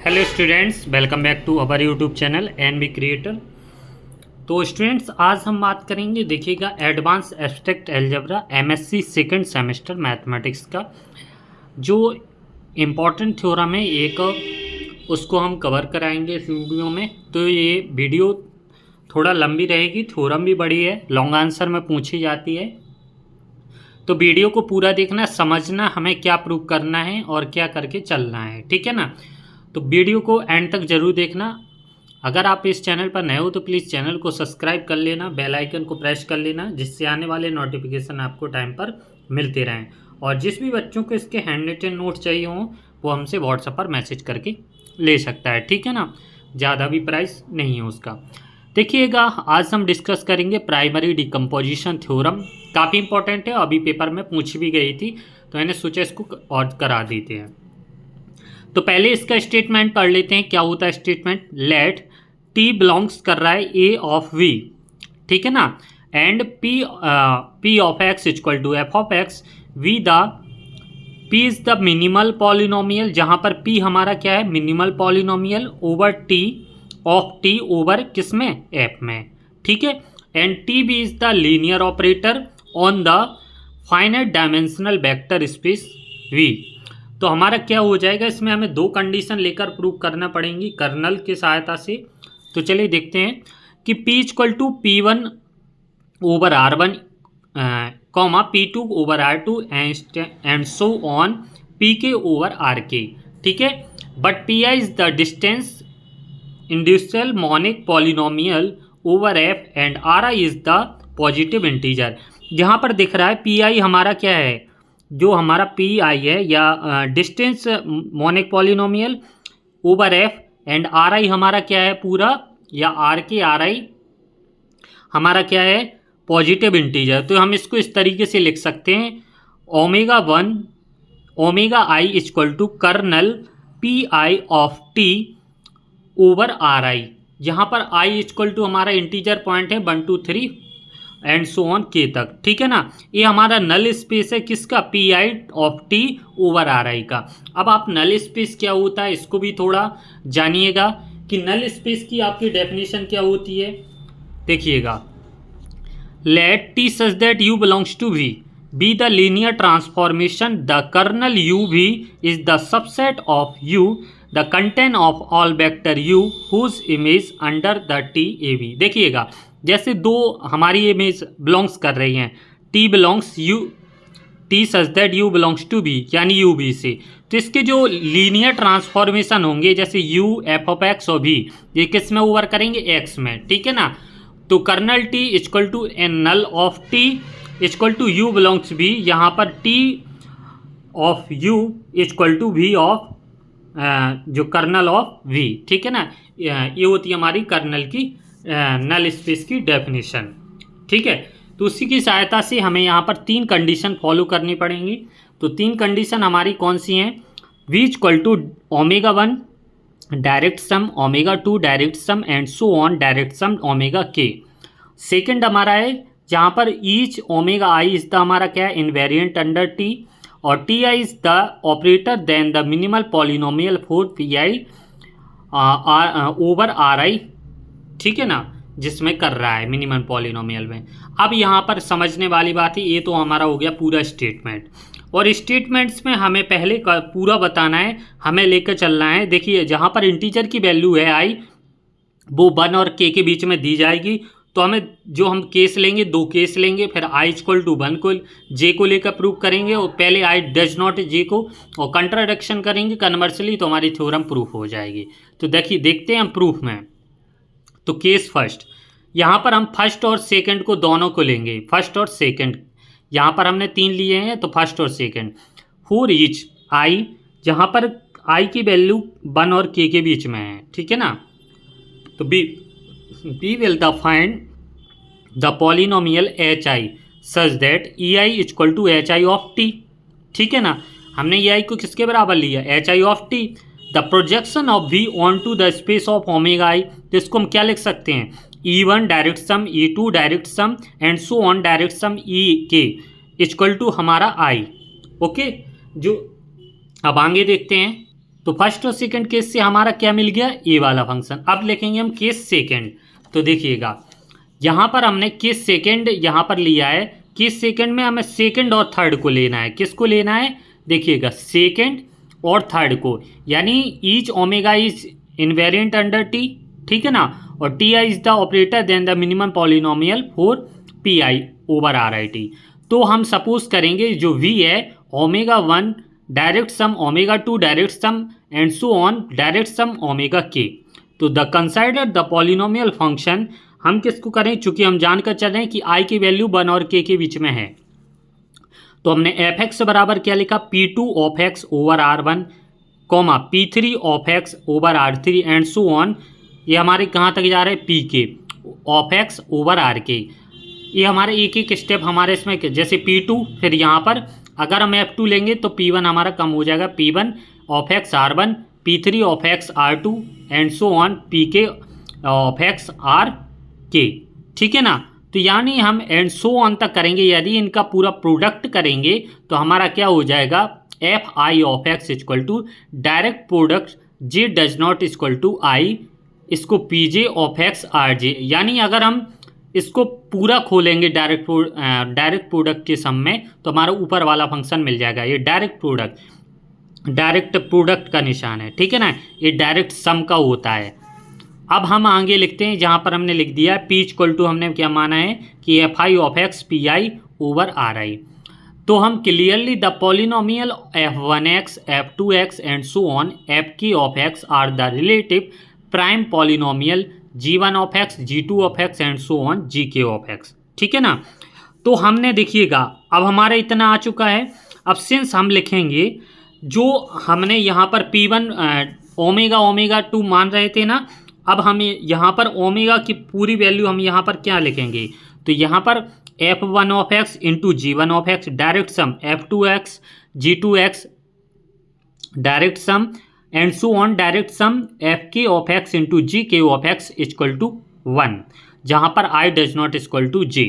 Hello students, welcome back to our YouTube channel NB creator. तो students, आज हम बात करेंगे, देखिएगा, advance abstract algebra MSc second semester mathematics का जो इम्पोर्टेंट थ्योरम है एक, उसको हम कवर कराएंगे इस वीडियो में। तो ये वीडियो थोड़ा लंबी रहेगी, थ्योरम भी बड़ी है, लॉन्ग आंसर में पूछी जाती है। तो वीडियो को पूरा देखना, समझना हमें क्या प्रूव करना है और क्या करके चलना है, ठीक है ना। तो वीडियो को एंड तक जरूर देखना। अगर आप इस चैनल पर नए हो तो प्लीज़ चैनल को सब्सक्राइब कर लेना, बेल आइकन को प्रेस कर लेना, जिससे आने वाले नोटिफिकेशन आपको टाइम पर मिलते रहें। और जिस भी बच्चों को इसके हैंड रिटन नोट चाहिए हों वो हमसे व्हाट्सएप पर मैसेज करके ले सकता है, ठीक है ना। ज़्यादा भी प्राइस नहीं है उसका। देखिएगा, आज हम डिस्कस करेंगे प्राइमरी डिकम्पोजिशन थ्योरम। काफ़ी इंपॉर्टेंट है, अभी पेपर में पूछ भी गई थी, तो मैंने सोचा इसको और करा देते हैं। तो पहले इसका स्टेटमेंट पढ़ लेते हैं। क्या होता है स्टेटमेंट? लेट टी बिलोंग्स कर रहा है ए ऑफ वी, ठीक है ना, and P of X equal to F of X V the P is the minimal polynomial, जहां पर पी हमारा क्या है? Minimal polynomial over T of T over किस में? एफ में, ठीक है। And T B is the linear operator on the finite dimensional vector space V. तो हमारा क्या हो जाएगा, इसमें हमें दो कंडीशन लेकर प्रूव करना पड़ेंगी कर्नल की सहायता से। तो चलिए देखते हैं कि P equal to P1 over R1 comma P2 over R2 and so on Pk over Rk, ठीक है। But Pi is the distance irreducible monic polynomial over F and Ri is the positive integer. यहाँ पर दिख रहा है Pi हमारा क्या है, जो हमारा पी आई है या distance monic polynomial over F, and R I हमारा क्या है पूरा, या आर के आर आई हमारा क्या है? Positive integer. तो हम इसको इस तरीके से लिख सकते हैं, omega 1 omega I equal to kernel P I of T over R I. यहाँ पर आई इक्वल टू हमारा इंटीजर पॉइंट है 1 2 3 एंड सो ऑन के तक, ठीक है ना। ये हमारा नल स्पेस है किसका? P I of T over R आई का। अब आप नल स्पेस क्या होता है इसको भी थोड़ा जानिएगा कि नल स्पेस की आपकी डेफिनेशन क्या होती है। देखिएगा, let T such that U belongs to V B the linear transformation the kernel U V is the subset of U the content of all vector U whose image under the T A V. देखिएगा, जैसे दो हमारी image belongs कर रही हैं, T belongs U, T such that U belongs to B, यानी U B से, तो इसके जो लीनियर ट्रांसफॉर्मेशन होंगे जैसे यू एफ ऑफ एक्स और भी, ये किस में ओवर करेंगे? एक्स में, ठीक है ना। तो kernel T equal to an null of T equal to U belongs B, यहाँ पर T of U equal to V of जो कर्नल ऑफ वी, ठीक है ना। ये होती है हमारी कर्नल की नल स्पेस की डेफिनेशन, ठीक है। तो उसी की सहायता से हमें यहाँ पर तीन कंडीशन फॉलो करनी पड़ेंगी। तो तीन कंडीशन हमारी कौन सी हैं? V equal to omega 1 direct sum, omega 2 direct sum and so on direct sum omega K. Second हमारा है जहाँ पर each omega I is the हमारा क्या है? इनवेरिएंट अंडर टी, और T I is the operator then the minimal polynomial for P I over R I, ठीक है ना, जिसमें कर रहा है मिनिमम पॉलिनोमियल में। अब यहाँ पर समझने वाली बात है, ये तो हमारा हो गया पूरा स्टेटमेंट, और स्टेटमेंट्स में हमें पहले पूरा बताना है, हमें लेकर चलना है। देखिए, जहाँ पर इंटीजर की वैल्यू है आई, वो 1 और के के बीच में दी जाएगी। तो हमें जो हम केस लेंगे, दो केस लेंगे, फिर आई इक्वल टू 1 को जे को लेकर प्रूव करेंगे, और पहले आई डज नॉट जे को और कंट्राडिक्शन करेंगे कन्वर्सली, तो हमारी थ्योरम प्रूफ हो जाएगी। तो देखिए, देखते हैं हम प्रूफ में। तो केस फर्स्ट, यहाँ पर हम फर्स्ट और सेकंड को दोनों को लेंगे, फर्स्ट और सेकंड। यहाँ पर हमने तीन लिए हैं, तो फर्स्ट और सेकंड फॉर ईच आई, जहाँ पर आई की वैल्यू 1 और के बीच में है, ठीक है ना। तो B will the find the polynomial H I such that E I equal to H I of T, ठीक है ना। हमने ई आई को किसके बराबर लिया? H I of T. The projection of V onto the space of omega I, तो इसको हम क्या लिख सकते हैं? E1 direct sum, E2 direct sum and so on direct sum E K equal to हमारा आई, ओके। जो अब आगे देखते हैं, तो फर्स्ट और सेकंड केस से हमारा क्या मिल गया, ए वाला फंक्शन। अब लिखेंगे हम केस सेकंड। तो देखिएगा यहाँ पर हमने केस सेकंड यहाँ पर लिया है। केस सेकंड में हमें सेकंड और थर्ड को लेना है। किसको लेना है, देखिएगा सेकंड और थर्ड को, यानी each omega is invariant under T, ठीक है ना, और T I is the operator then the minimum polynomial for P I over R I T. तो हम सपोज करेंगे जो वी है omega one direct sum omega two direct sum and so on direct sum omega K. तो the consider the polynomial function, हम किसको करें, चूंकि हम जानकर चल रहे हैं कि आई की वैल्यू 1 और के बीच में है, तो हमने एफ एक्स बराबर क्या लिखा, P two of X over R one comma P three of X over R three and so on. ये हमारे कहाँ तक जा रहे हैं, P K of X over are के। ये हमारे एक एक स्टेप हमारे इसमें, जैसे पी टू, फिर यहाँ पर अगर हम एफ टू लेंगे तो पी वन हमारा कम हो जाएगा, P one of X R one, P three of X R two and so on P K of X R K, ठीक है ना। तो यानी हम एंड सो ऑन तक करेंगे। यदि इनका पूरा प्रोडक्ट करेंगे तो हमारा क्या हो जाएगा, F I of X equal to direct product J does not equal to I, इसको P J of X R J. यानी अगर हम इसको पूरा खोलेंगे डायरेक्ट प्रोडक्ट के सम में तो हमारा ऊपर वाला फंक्शन मिल जाएगा। ये डायरेक्ट प्रोडक्ट का निशान है, ठीक है ना, ये डायरेक्ट सम का होता है। अब हम आगे लिखते हैं, जहाँ पर हमने लिख दिया पी इक्वल टू, हमने क्या माना है कि F I of X P I over R I. तो हम clearly the polynomial F one X F two X and so on F K of X are the relative prime polynomial G one of X G two of X and so on G K of x, ठीक है ना। तो हमने देखिएगा अब हमारा इतना आ चुका है। अब सिंस हम लिखेंगे जो हमने यहाँ पर P one omega omega two मान रहे थे ना, अब हम यहाँ पर ओमेगा की पूरी वैल्यू हम यहाँ पर क्या लिखेंगे, तो यहाँ पर F one of X into G one of X direct sum F two X G two X direct sum and so on direct sum F K of X into G K of X equal to 1, जहाँ पर I does not equal to J.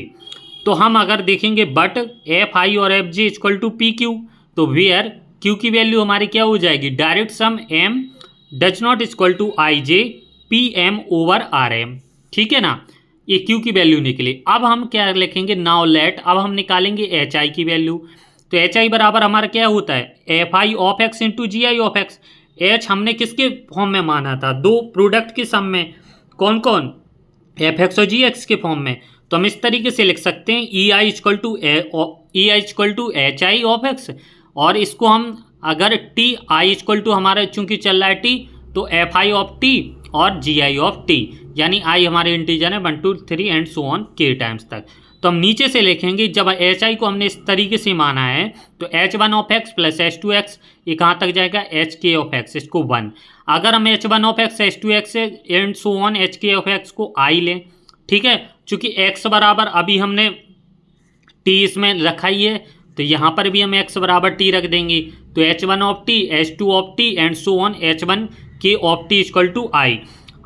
तो हम अगर देखेंगे but F I और F J equal to P Q, तो where Q की value हमारी क्या हो जाएगी, direct sum M does not equal to I J P M over R M, ठीक है ना। ये क्यू की वैल्यू निकली। अब हम क्या लिखेंगे, नाउ लेट, अब हम निकालेंगे एच आई की वैल्यू। तो एच आई बराबर हमारा क्या होता है, F I of X into G I of X. H हमने किसके फॉर्म में माना था, दो प्रोडक्ट के सम में, कौन कौन, एफ एक्स और जी एक्स के फॉर्म में। तो हम इस तरीके से लिख सकते हैं E I equal to H I of X, और इसको हम अगर टी आई इक्वल टू हमारा चूंकि चल रहा है टी, तो एफ आई ऑफ टी और जी आई ऑफ टी, यानी आई हमारे इंटीजर है 1 2 3 एंड सो ऑन के टाइम्स तक। तो हम नीचे से लिखेंगे, जब एच आई को हमने इस तरीके से माना है तो H one of x plus H two x, ये कहाँ तक जाएगा, एच के ऑफ एक्स, इसको 1। अगर हम H one of X H two X and so on H K of x को आई लें, ठीक है, चूंकि एक्स बराबर अभी हमने टी इसमें रखा ही है, तो यहाँ पर भी हम एक्स बराबर टी रख देंगे। तो H one of T H two of T and so on H one के ऑफ टी इक्वल टू आई।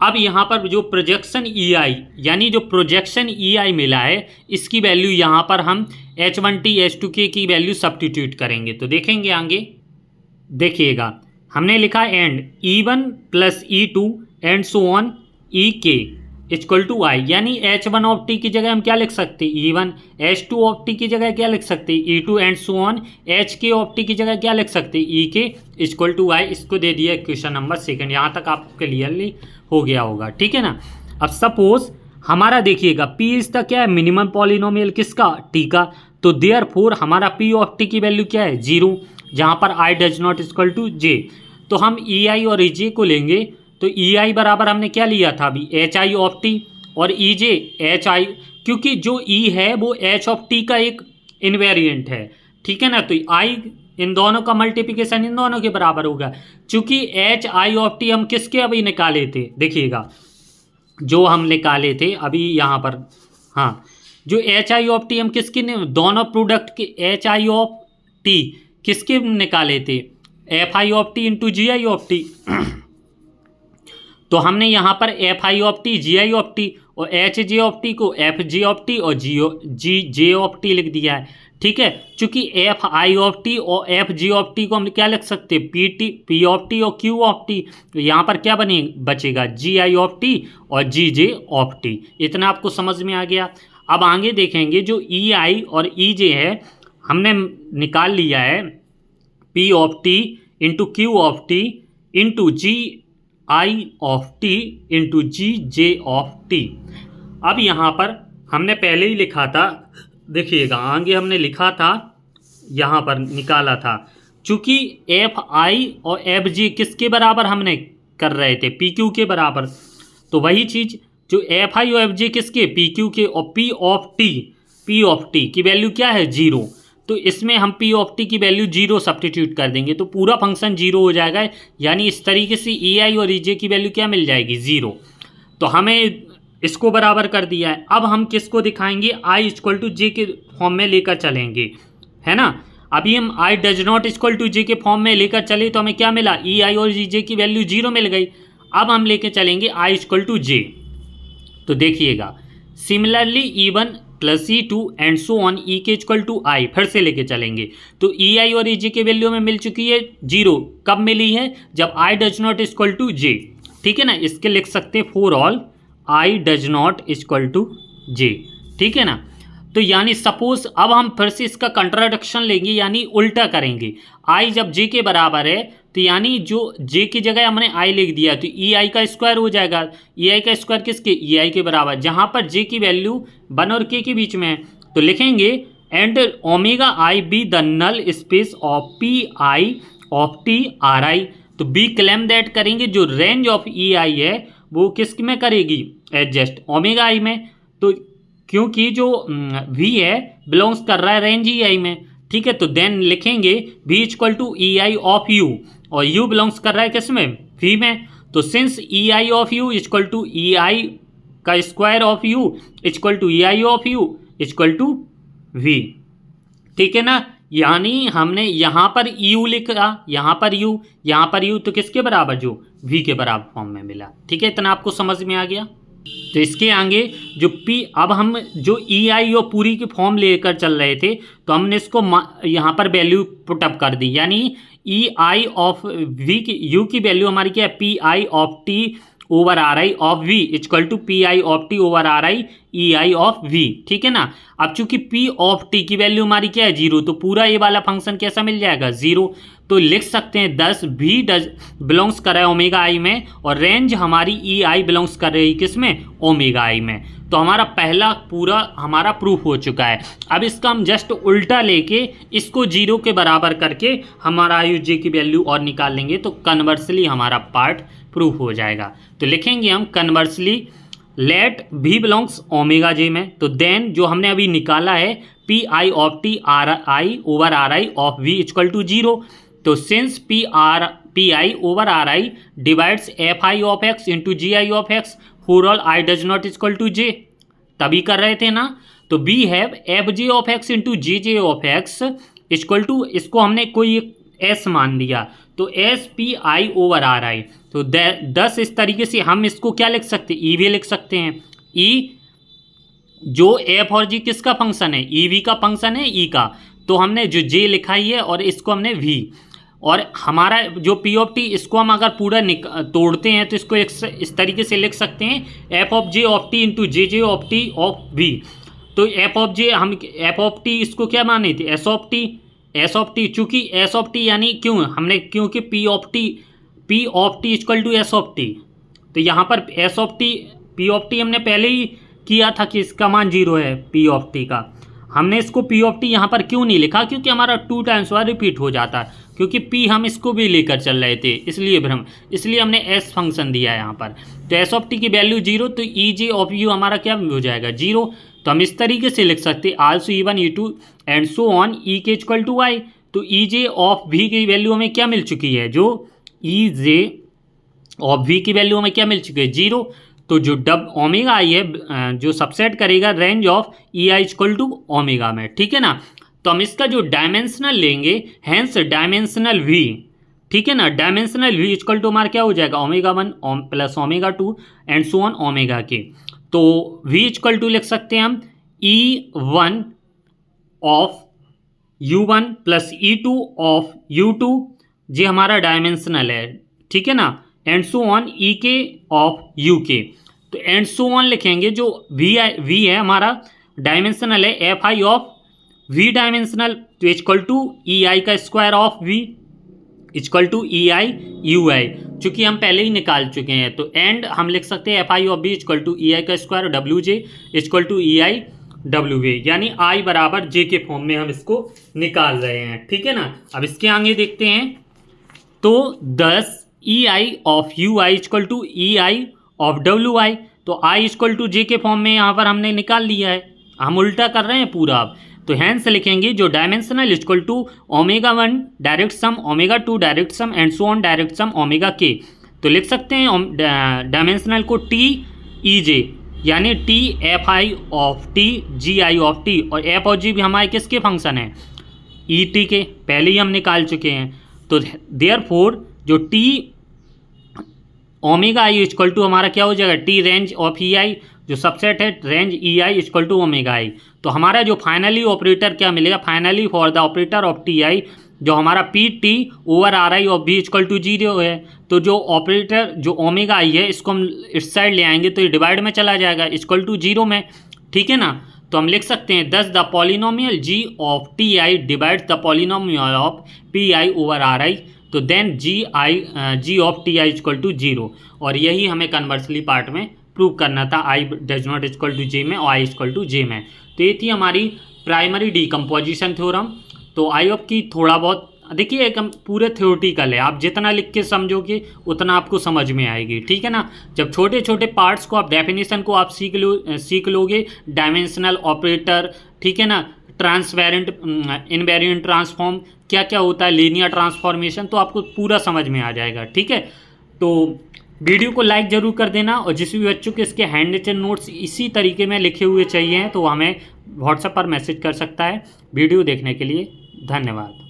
अब यहाँ पर जो प्रोजेक्शन ई आई, यानी जो प्रोजेक्शन ई आई मिला है, इसकी वैल्यू यहाँ पर हम H one T H two के की वैल्यू सब्स्टिट्यूट करेंगे। तो देखेंगे आगे, देखिएगा हमने लिखा and E one plus E two and so on E K equal to आई, यानी एच वन ऑफ टी की जगह हम क्या लिख सकते हैं, E one, H two of T की जगह क्या लिख सकते हैं, E two and so on H K of T की जगह क्या लिख सकते हैं, ई के इक्वल टू आई। इसको दे दिया क्वेश्चन नंबर सेकंड। यहाँ तक आपको क्लियरली हो गया होगा, ठीक है ना। अब सपोज हमारा देखिएगा पी इज द क्या है, मिनिमम पॉलिनोमियल किसका, टी का। तो देयरफॉर हमारा पी ऑफ टी की वैल्यू क्या है, 0, जहाँ पर I does not equal to J. तो हम ई आई और ई जे को लेंगे, तो ई आई बराबर हमने क्या लिया था अभी, एच आई ऑफ टी, और ई जे एच आई, क्योंकि जो ई है वो एच ऑफ टी का एक इनवेरिएंट है, ठीक है ना। तो आई इन दोनों का मल्टीप्लिकेशन इन दोनों के बराबर होगा। चूंकि एच आई ऑफ टी हम किसके अभी निकाले थे, देखिएगा जो हम निकाले थे अभी यहाँ पर, हाँ, जो एच आई ऑफ टी हम किसके दोनों प्रोडक्ट के एच आई ऑफ टी किसके निकाले थे, F I of T into G I of T. तो हमने यहाँ पर F I of T G I of T और एच जे ऑफ टी को एफ जे ऑफ टी और जी जे ऑफ टी लिख दिया है, ठीक है, चूंकि एफ आई ऑफ टी और एफ जी ऑफ टी को हम क्या लिख सकते हैं, P T P of T और क्यू ऑफ टी, तो यहाँ पर क्या बचेगा, जी आई ऑफ टी और जी जे ऑफ टी। इतना आपको समझ में आ गया। अब आगे देखेंगे जो ई आई और ई जे है, हमने निकाल लिया है P of T into Q of T into G I of T into G J of T. अब यहाँ पर हमने पहले ही लिखा था, देखिएगा आगे हमने लिखा था, यहाँ पर निकाला था, चूंकि एफ आई और एफ जी किसके बराबर हमने कर रहे थे, पी क्यू के बराबर, तो वही चीज़ जो एफ आई और एफ जी किसके, पी क्यू के, और पी ऑफ टी की वैल्यू क्या है, जीरो, तो इसमें हम पी ऑफ टी की वैल्यू जीरो सब्स्टिट्यूट कर देंगे तो पूरा फंक्शन जीरो हो जाएगा। यानी इस तरीके से ई आई और ई जे की वैल्यू क्या मिल जाएगी, जीरो। तो हमें इसको बराबर कर दिया है। अब हम किसको दिखाएंगे, आई इक्वल टू जे के फॉर्म में लेकर चलेंगे, है ना। अभी हम I does not equal to J के फॉर्म में लेकर चले तो हमें क्या मिला, ई आई और ई जे की वैल्यू जीरो मिल गई। अब हम लेके चलेंगे आई इक्वल टू जे, तो देखिएगा सिमिलरली ई1 प्लस ई2 and so on E K equal to आई, फिर से लेके चलेंगे तो ई आई और ई जे की वैल्यू में मिल चुकी है जीरो। कब मिली है, जब I does not equal to J, ठीक है ना। इसके लिख सकते हैं for all I does not equal to J, ठीक है ना। तो यानी सपोज अब हम फिर से इसका कंट्राडिक्शन लेंगे, यानी उल्टा करेंगे। आई जब जे के बराबर है तो यानी जो जे की जगह हमने आई लिख दिया तो ई आई का स्क्वायर हो जाएगा। ई आई का स्क्वायर किसके, ई आई के बराबर, जहाँ पर जे की वैल्यू 1 और के बीच में है तो लिखेंगे and omega I be the null space of P I of T R I. तो बी क्लेम दैट करेंगे जो रेंज ऑफ ई आई है वो किस में करेगी, एडजस्ट ओमेगा आई में। तो क्योंकि जो वी है बिलोंग्स कर रहा है रेंज ई आई में, ठीक है। तो देन लिखेंगे V equal to E I of U, और यू बिलोंग्स कर रहा है किस में, वी में। तो since E I of U equal to E I का square of U equal to E I of U equal to V, ठीक है ना। यानी हमने यहाँ पर यू लिखा, यहाँ पर यू तो किसके बराबर, जो वी के बराबर फॉर्म में मिला, ठीक है। इतना आपको समझ में आ गया। तो इसके आगे जो पी, अब हम जो ई आई और पूरी की फॉर्म लेकर चल रहे थे तो हमने इसको यहाँ पर वैल्यू पुटअप कर दी, यानी ई आई ऑफ वी की, यू की वैल्यू हमारी क्या है, P I of T over R I of V equal to P I of T over R I E I of V, ठीक है ना। अब चूंकि पी ऑफ टी की वैल्यू हमारी क्या है, जीरो, तो पूरा ये वाला फंक्शन कैसा मिल जाएगा, जीरो। तो लिख सकते हैं 10 भी डज बिलोंग्स कर रहा है ओमेगा आई में, और रेंज हमारी ई आई बिलोंग्स कर रही है किस में, ओमेगा आई में। तो हमारा पहला पूरा हमारा प्रूफ हो चुका है। अब इसका हम जस्ट उल्टा लेके इसको जीरो के बराबर करके हमारा आई जे की वैल्यू और निकाल लेंगे तो कन्वर्सली हमारा पार्ट प्रूफ हो जाएगा। तो लिखेंगे हम conversely let V belongs omega J में, तो देन जो हमने अभी निकाला है P I of T R I over R I of V equal to zero. तो since P I over R I divides F I of X into G I of X for all I does not equal to J, तभी कर रहे थे ना। तो we have F J of X into G J of X equal to, इसको हमने कोई S मान लिया तो S P I over R I. तो 10 इस तरीके से हम इसको क्या लिख सकते हैं, ई भी लिख सकते हैं। ई जो एफ और जी किसका फंक्शन है, ई वी का फंक्शन है, ई का, तो हमने जो जे लिखा ही है और इसको हमने वी, और हमारा जो पी ऑफ टी इसको हम अगर पूरा तोड़ते हैं तो इसको इस तरीके से लिख सकते हैं F of J of T into J J of T of V. तो एफ ऑफ जे हम एफ ऑफ टी इसको क्या माने थे, एस ऑफ टी, चूंकि एस ऑफ टी यानी क्यों हमने, क्योंकि P of T equal to S of T, तो यहाँ पर S of T P of T हमने पहले ही किया था कि इसका मान जीरो है पी ऑफ टी का। हमने इसको पी ऑफ टी यहाँ पर क्यों नहीं लिखा, क्योंकि हमारा 2 टाइम्स वाला रिपीट हो जाता है, क्योंकि पी हम इसको भी लेकर चल रहे थे, इसलिए हमने एस फंक्शन दिया है यहाँ पर। तो एस ऑफ टी की वैल्यू जीरो, तो ई जे ऑफ यू हमारा क्या हो जाएगा, जीरो। तो हम इस तरीके से लिख सकते हैं आल्सो ई1 ई2 and so on E K equal to I. तो ई जे ऑफ वी की वैल्यू हमें क्या मिल चुकी है, जो ई जे ऑफ वी की वैल्यू हमें क्या मिल चुकी है, जीरो। तो जो डब ओमेगा आई है जो सबसेट करेगा range of E I equal to omega में, ठीक है ना। तो हम इसका जो डायमेंशनल लेंगे, हैंस डायमेंशनल वी, ठीक है ना। डायमेंशनल वी इक्वल टू हमारा क्या हो जाएगा, omega 1 plus omega 2 and so on omega K. तो वी इक्वल टू लिख सकते हैं हम E1 of U1 plus E2 of U2, ये हमारा डायमेंशनल है, ठीक है ना, and so on EK of UK। तो एंड सो ऑन लिखेंगे, जो V है हमारा डायमेंशनल है, FI ऑफ V डायमेंशनल, तो इक्वल टू EI का square of V equal to EI UI, चूंकि हम पहले ही निकाल चुके हैं, तो एंड हम लिख सकते हैं FI of B equal to EI का square WJ equal to EI WA, यानी I बराबर J के फॉर्म में हम इसको निकाल रहे हैं, ठीक है ना। अब इसके आगे देखते हैं, तो 10 EI of UI equal to EI of WI, तो I इक्वल टू J के फॉर्म में यहाँ पर हमने निकाल लिया है, हम उल्टा कर रहे हैं पूरा अब। तो हैंस लिखेंगे जो dimensional equal to Ω1 direct sum, Ω2 direct sum and so on direct sum Ωk। तो लिख सकते हैं डायमेंशनल को TEJ, यानी TFI of T GI of T, और F और G भी हमारे किसके फंक्शन है, ET के, पहले ही हम निकाल चुके हैं। तो देयरफॉर जो T Ωi इक्वल टू हमारा क्या हो जाएगा, T रेंज ऑफ EI, जो सबसेट है range EI equal to Ωi। तो हमारा जो फाइनली ऑपरेटर क्या मिलेगा, finally for the operator of TI, जो हमारा PT over RI of B equal to 0 है। तो जो ऑपरेटर जो Ωi है, इसको हम इस साइड ले आएंगे तो ये डिवाइड में चला जाएगा इक्वल टू 0 में, ठीक है ना। तो हम लिख सकते हैं 10 the polynomial G of TI divides the polynomial of PI over RI, तो then G of TI equal to 0, और यही हमें कन्वर्सली पार्ट में प्रूव करना था, I does not equal to J में और I इक्वल टू J में। तो ये थी हमारी प्राइमरी डीकम्पोजिशन थ्योरम। तो आई होप कि थोड़ा बहुत, देखिए एक पूरे थ्योरेटिकल है, आप जितना लिख के समझोगे उतना आपको समझ में आएगी, ठीक है ना। जब छोटे छोटे पार्ट्स को आप डेफिनेशन को आप सीख लोगे, डायमेंशनल ऑपरेटर, ठीक है ना, ट्रांसवेरेंट इनवेरिएंट ट्रांसफॉर्म क्या क्या होता है, लीनियर ट्रांसफॉर्मेशन, तो आपको पूरा समझ में आ जाएगा, ठीक है। तो वीडियो को लाइक ज़रूर कर देना, और जिस भी बच्चों के इसके हैंड रिटन नोट्स इसी तरीके में लिखे हुए चाहिए हैं तो हमें व्हाट्सएप पर मैसेज कर सकता है। वीडियो देखने के लिए धन्यवाद।